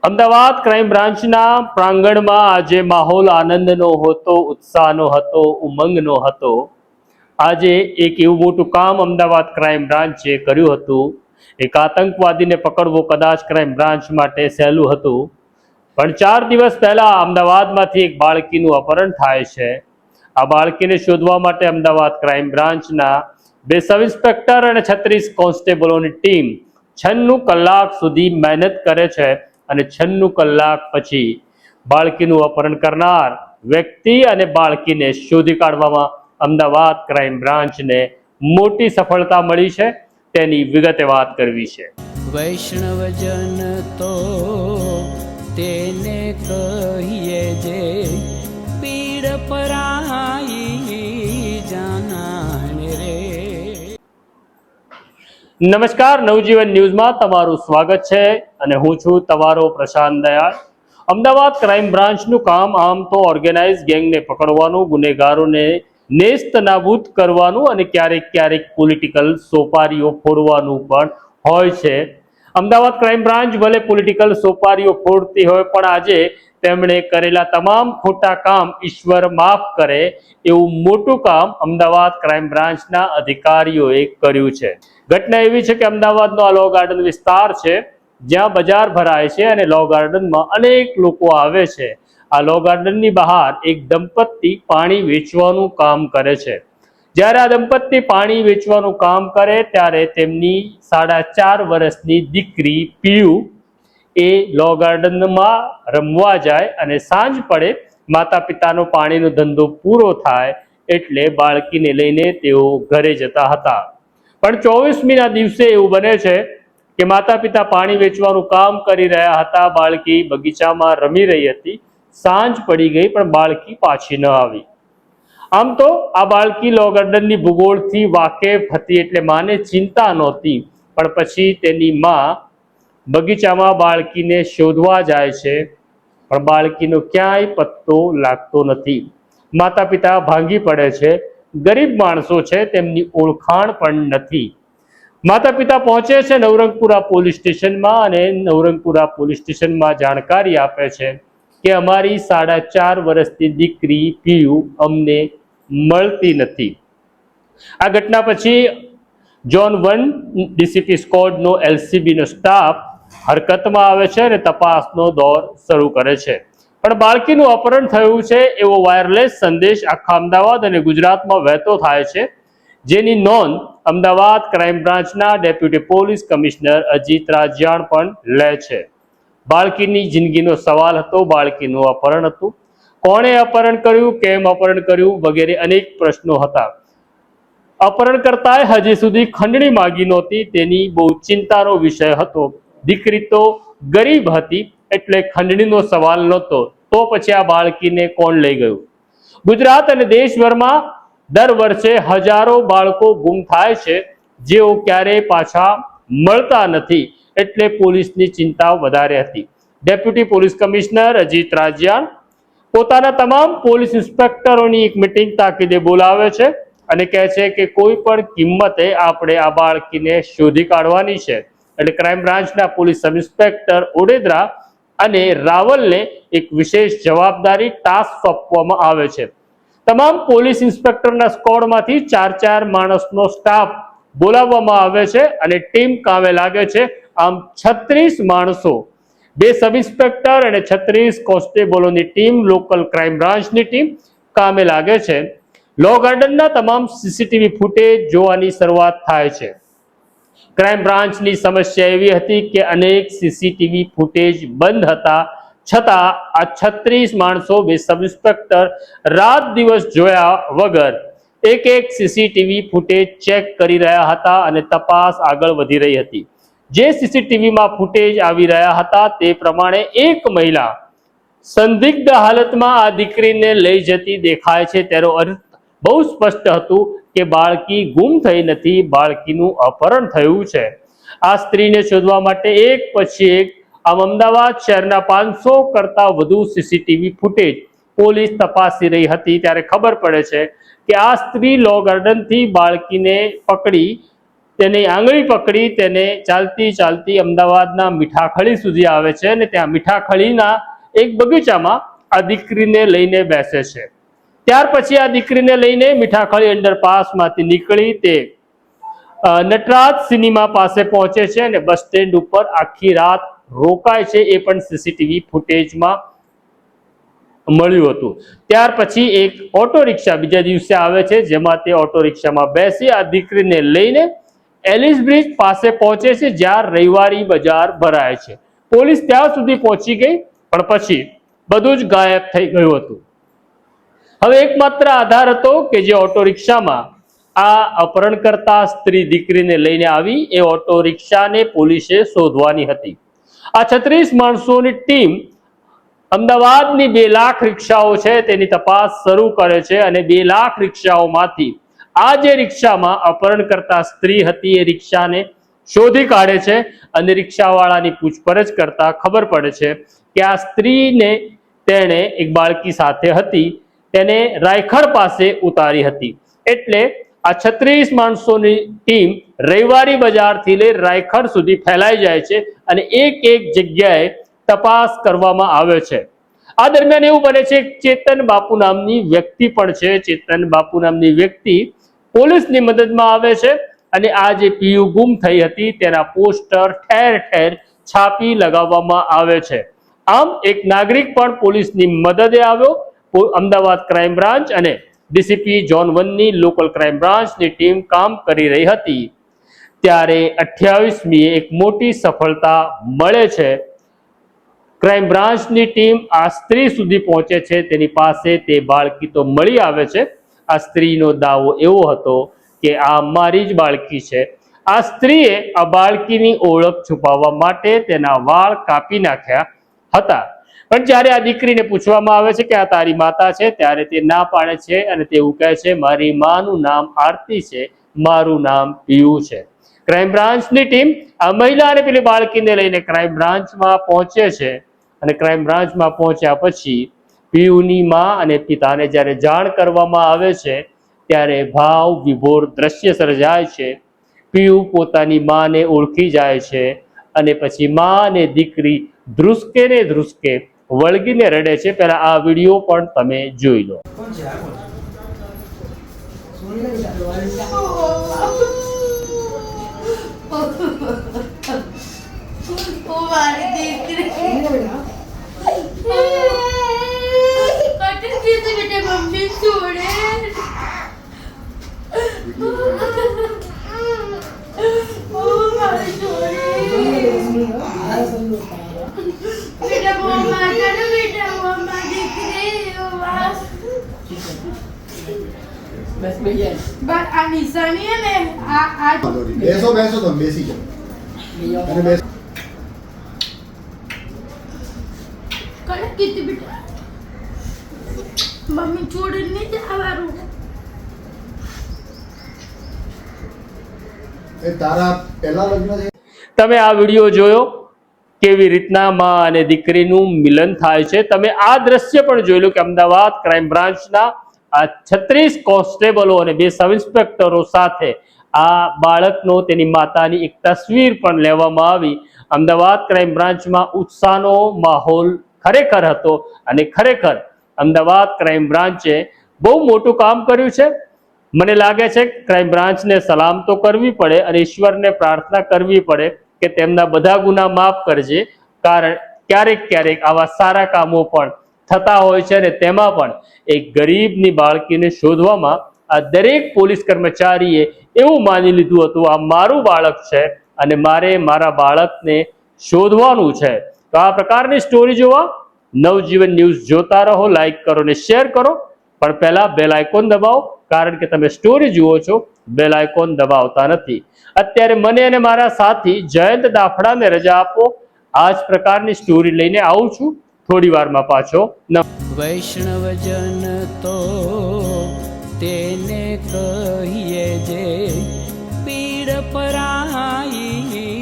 Ahmedabad crime બ્રાન્ચના પ્રાંગણમાં આજે માહોલ આનંદનો હતો, ઉત્સાહનો હતો, ઉમંગનો હતો। આજે એક એવું મોટું કામ અમદાવાદ ક્રાઇમ બ્રાન્ચે કર્યું હતું। એક આતંકવાદીને પકડવો કદાચ ક્રાઇમ બ્રાન્ચ માટે સહેલું હતું, પણ 4 દિવસ પહેલા અમદાવાદમાંથી એક બાળકીનું અપહરણ થાય છે। આ બાળકીને શોધવા માટે અમદાવાદ ક્રાઇમ બ્રાન્ચના 2 સબ ઇન્સ્પેક્ટર અને 36 કોન્સ્ટેબલોની ટીમ 96 કલાક સુધી મહેનત કરે છે અને 96 કલાક પછી બાળકીનું અપહરણ કરનાર વ્યક્તિ અને બાળકીને શોધી કાઢવામાં અમદાવાદ ક્રાઇમ બ્રાન્ચને મોટી સફળતા મળી છે। તેની વિગતે વાત કરવી છે। વૈષ્ણવજન તો તેને કહીએ જે પીડ પરાઈ જાનાને રે। નમસ્કાર, નવજીવન ન્યૂઝમાં તમારું સ્વાગત છે અને હું છું તમારો પ્રશાંત દયાળ। અમદાવાદ ક્રાઇમ બ્રાન્ચનું કામ આમ તો ઓર્ગેનાઇઝ ગેંગને પકડવાનું, ગુનેગારોને નેસ્ત નાબૂદ કરવાનું અને ક્યારેક પોલિટિકલ સોપારીઓ ફોડવાનું પણ હોય છે। અમદાવાદ ક્રાઇમ બ્રાન્ચ ભલે પોલિટિકલ સોપારીઓ ફોડતી હોય, પણ આજે તેમણે કરેલા તમામ ખોટા કામ ઈશ્વર માફ કરે એવું મોટું કામ અમદાવાદ ક્રાઇમ બ્રાન્ચના અધિકારીઓએ કર્યું છે। ઘટના એવી છે કે અમદાવાદનો આ લો ગાર્ડન વિસ્તાર છે, જ્યાં બજાર ભરાય છે અને લો ગાર્ડનમાં અનેક લોકો આવે છે। આ લો ગાર્ડનની બહાર એક દંપતી પાણી વેચવાનું કામ કરે છે। જ્યારે આ દંપતી પાણી વેચવાનું કામ કરે ત્યારે તેમની 4.5 વર્ષની દીકરી પીયુ એ લો ગાર્ડનમાં રમવા જાય અને સાંજ પડે માતા પિતાનો પાણીનો ધંધો પૂરો થાય એટલે બાળકીને લઈને તેઓ ઘરે જતા હતા। પણ 24મીના દિવસે એવું બને છે કે માતા પિતા પાણી વેચવાનું કામ કરી રહ્યા હતા, બાળકી બગીચામાં રમી રહી હતી, સાંજ પડી ગઈ પણ બાળકી પાછી ન આવી। આમ તો આ બાળકી લો ગાર્ડનની ભૂગોળથી વાકેફ હતી એટલે માને ચિંતા નહોતી, પણ પછી તેની માં બગીચામાં બાળકીને શોધવા જાય છે, પણ બાળકીનો ક્યાંય પત્તો લાગતો નથી। માતા પિતા ભાંગી પડે છે, ગરીબ માણસો છે, તેમની ઓળખાણ પણ નથી। માતા પિતા પહોંચે છે નવરંગપુરા પોલીસ સ્ટેશનમાં અને નવરંગપુરા પોલીસ સ્ટેશનમાં જાણકારી આપે છે કે અમારી 4.5 વર્ષની દીકરી પીયુ અમને મળતી નથી। આ ઘટના પછી ઝોન 1 ડીસીપી સ્કોડનો એલસીબીનો સ્ટાફ હરકતમાં આવે છે અને તપાસનો દોર શરૂ કરે છે। પણ બાળકીનું અપહરણ થયું છે એવો વાયરલેસ સંદેશ આખા અમદાવાદ અને ગુજરાતમાં વહેતો થાય છે, જેની નોંધ અમદાવાદ ક્રાઇમ બ્રાન્ચના deputy police commissioner Ajit Rajyan પણ લે છે। બાળકીની જિંદગીનો સવાલ હતો, બાળકીનું અપહરણ હતું, કોણે અપહરણ કર્યું, કેમ અપહરણ કર્યું વગેરે અનેક પ્રશ્નો હતા। અપહરણકર્તાએ હજી સુધી ખંડણી માંગી નહોતી, તેની બહુ ચિંતાનો વિષય હતો। દીકરી તો ગરીબ હતી એટલે ખંડણીનો સવાલ નહોતો, તો પછી આ બાળકીને કોણ લઈ ગયું? ગુજરાત અને દેશભરમાં દર વર્ષે હજારો બાળકો ગુમ થાય છે, જેઓ ક્યારેય પાછા મળતા નથી, એટલે પોલીસની ચિંતા વધારે હતી। Deputy police commissioner Ajit Rajyan પોતાના તમામ પોલીસ ઇન્સ્પેક્ટરોની એક મીટિંગ તાકીદે બોલાવે છે અને કહે છે કે કોઈ પણ કિંમતે આપણે આ બાળકીને શોધી કાઢવાની છે। એટલે ક્રાઇમ બ્રાન્ચના પોલીસ સબ ઇન્સ્પેક્ટર ઓડેદરા અને રાવલને એક વિશેષ જવાબદારી ટાસ્ક સોંપવામાં આવે છે। તમામ પોલીસ ઇન્સ્પેક્ટરના સ્કોડમાંથી 4 માણસનો સ્ટાફ બોલાવવામાં આવે છે અને ટીમ કામે લાગે છે। આમ 36 માણસો, 2 સબ ઇન્સ્પેક્ટર અને 36 કોન્સ્ટેબલોની ટીમ, લોકલ ક્રાઇમ બ્રાન્ચની ટીમ કામે લાગે છે। લો ગાર્ડનના તમામ સીસીટીવી ફૂટેજ જોવાની શરૂઆત થાય છે। ક્રાઇમ બ્રાન્ચની સમસ્યા એવી હતી કે અનેક સીસીટીવી ફૂટેજ બંધ હતા, છતાં આ 36 માણસો, 2 સબ ઇન્સ્પેક્ટર રાત દિવસ જોયા વગર એક સીસીટીવી ફૂટેજ ચેક કરી રહ્યા હતા અને તપાસ આગળ વધી રહી હતી। જે સીસીટીવીમાં ફૂટેજ આવી રહ્યા હતા તે પ્રમાણે એક મહિલા સંદિગ્ધ હાલતમાં આ દીકરીને લઈ જતી દેખાય છે। તેનો અર્થ બહુ સ્પષ્ટ હતું કે બાળકી ગુમ થઈ નથી, બાળકીનું અપહરણ થયું છે। આ સ્ત્રીને શોધવા માટે એક પછી એક અમદાવાદ શહેરના 500 કરતા વધુ સીસીટીવી ફૂટેજ પોલીસ તપાસી રહી હતી, ત્યારે ખબર પડે છે કે આ સ્ત્રી લો ગાર્ડનથી બાળકીને પકડી તેની આંગળી પકડી તેને ચાલતી ચાલતી અમદાવાદના મીઠાખળી સુધી આવે છે અને ત્યાં મીઠાખળીના એક બગીચામાં આ દીકરીને લઈને બેસે છે. ત્યાર પછી આ દીકરીને લઈને મીઠાખળી અંડરપાસમાંથી નીકળી તે નટરાજ સિનેમા પાસે પહોંચે છે અને બસ સ્ટેન્ડ ઉપર આખી રાત રોકાય છે. એ પણ સીસીટીવી ફૂટેજમાં મળ્યું હતું. ત્યાર પછી એક ઓટો રિક્ષા બીજા દિવસે આવે છે, જેમાં તે ઓટો રિક્ષામાં બેસી આ દીકરીને લઈને એલિસ બ્રિજ પાસે પહોંચે છે, જ્યાં રવિવારી બજાર ભરાય છે. પોલીસ ત્યાં સુધી પહોંચી ગઈ, પણ પછી બધું જ ગાયબ થઈ ગયું હતું. હવે એકમાત્ર આધાર હતો કે જે ઓટો રિક્ષામાં આ અપહરણકર્તા સ્ત્રી દીકરીને લઈને આવી, એ ઓટો રિક્ષાને પોલીસે શોધવાની હતી. આ 36 માણસોની ટીમ અમદાવાદની 2 લાખ રિક્ષાઓ છે તેની તપાસ શરૂ કરે છે અને 2 લાખ રિક્ષાઓમાંથી આ જે રિક્ષામાં અપહરણકર્તા સ્ત્રી હતી એ રિક્ષાને શોધી કાઢે છે અને રિક્ષાવાળાની પૂછપરછ કરતા ખબર પડે છે કે આ સ્ત્રીને તેણે એક બાળકી સાથે હતી, તેને રાયખડ પાસે ઉતારી હતી. એટલે આ 36 માણસોની ટીમ રવિવારી બજારથી લઈ રાયખડ સુધી ફેલાઈ જાય છે અને એક એક જગ્યાએ તપાસ કરવામાં આવે છે. આ દરમિયાન એવું બને છે કે ચેતન બાપુ નામની વ્યક્તિ પણ છે. ચેતન બાપુ નામની વ્યક્તિ પોલીસની મદદમાં આવે છે અને આ જે પીયુ ગુમ થઈ હતી તેના પોસ્ટર ઠેર ઠેર છાપી લગાવવામાં આવે છે. આમ એક નાગરિક પણ પોલીસની મદદે આવ્યો. અમદાવાદ ક્રાઇમ બ્રાન્ચ અને ડીસીપી ઝોન 1ની લોકલ ક્રાઇમ બ્રાન્ચની ટીમ કામ કરી રહી હતી. ત્યારે 28મીએ એક મોટી સફળતા મળે છે. ક્રાઇમ બ્રાન્ચની ટીમ આ સ્ત્રી સુધી પહોંચે છે. તેની પાસે તે બાળકી તો મળી આવે છે. આ સ્ત્રીનો દાવો એવો હતો કે આ મારી જ બાળકી છે. આ સ્ત્રીએ આ બાળકીની ઓળખ છુપાવવા માટે તેના વાળ કાપી નાખ્યા હતા. પણ જ્યારે આ દીકરીને પૂછવામાં આવે છે કે આ તારી માતા છે, ત્યારે તે ના પાડે છે અને તે એવું કહે છે, મારી માનું નામ આરતી છે, મારું નામ પીયુ છે. ક્રાઇમ બ્રાન્ચની ટીમ આ મહિલા અને પેલી બાળકીને લઈને ક્રાઇમ બ્રાન્ચમાં પહોંચે છે અને ક્રાઇમ બ્રાન્ચમાં પહોંચ્યા પછી પીયુની માં અને પિતાને જ્યારે જાણ કરવામાં આવે છે ત્યારે ભાવ વિભોર દ્રશ્ય સર્જાય છે. પીયુ પોતાની માને ઓળખી જાય છે અને પછી માં અને દીકરી ધ્રુસકે ને ધ્રુસકે વળગીને રડે છે. પહેલા આ વિડીયો પણ તમે જોઈ લો. मम्मी छोड़े बेटा मम्मा करो बेटा मम्मा दिख रही हो बस भैया बस आ निशानी है ने आ બેસો બેસો તમે બેસી જાઓ અને બેસો कल कितनी बेटा मम्मी छोड़ नहीं जावारू એ તારા પહેલા લગ્ન છે. તમે આ વિડીયો જોયો કેવી રીતના માં અને દીકરીનું મિલન થાય છે. તમે આ દ્રશ્ય પણ જોઈ લો કે અમદાવાદ ક્રાઇમ બ્રાન્ચના આ 36 કોન્સ્ટેબલો અને 2 સબ ઇન્સ્પેક્ટરો સાથે આ બાળકનો તેની માતાની એક તસવીર પણ લેવામાં આવી. અમદાવાદ ક્રાઇમ બ્રાન્ચમાં ઉત્સાહનો માહોલ ખરેખર હતો અને ખરેખર અમદાવાદ ક્રાઇમ બ્રાન્ચે બહુ મોટું કામ કર્યું છે. મને લાગે છે ક્રાઇમ બ્રાન્ચને સલામ તો કરવી પડે અને ઈશ્વરને પ્રાર્થના કરવી પડે કે તેમના બધા ગુના માફ કરજે. કારણ ક્યારેક ક્યારેક આવા સારા કામો પણ થતા હોય છે અને તેમાં પણ એક ગરીબની બાળકીને શોધવામાં આ દરેક પોલીસ કર્મચારીએ એવું માની લીધું હતું આ મારું બાળક છે અને મારે મારા બાળકને શોધવાનું છે. તો આ પ્રકારની સ્ટોરી જોવા નવજીવન ન્યૂઝ જોતા રહો, લાઈક કરો અને શેર કરો. પણ પહેલા બેલ આઇકોન દબાવો, કારણ કે તમે સ્ટોરી જુઓ છો, બેલ આઇકોન દબાવતા નથી. અત્યારે મને અને મારા સાથી જયંત દાફડાને રજા આપો. આ જ પ્રકારની સ્ટોરી લઈને આવું છું થોડી વારમાં પાછો. વૈષ્ણવજન તો તેને કહીએ જે પીડ પરાઈ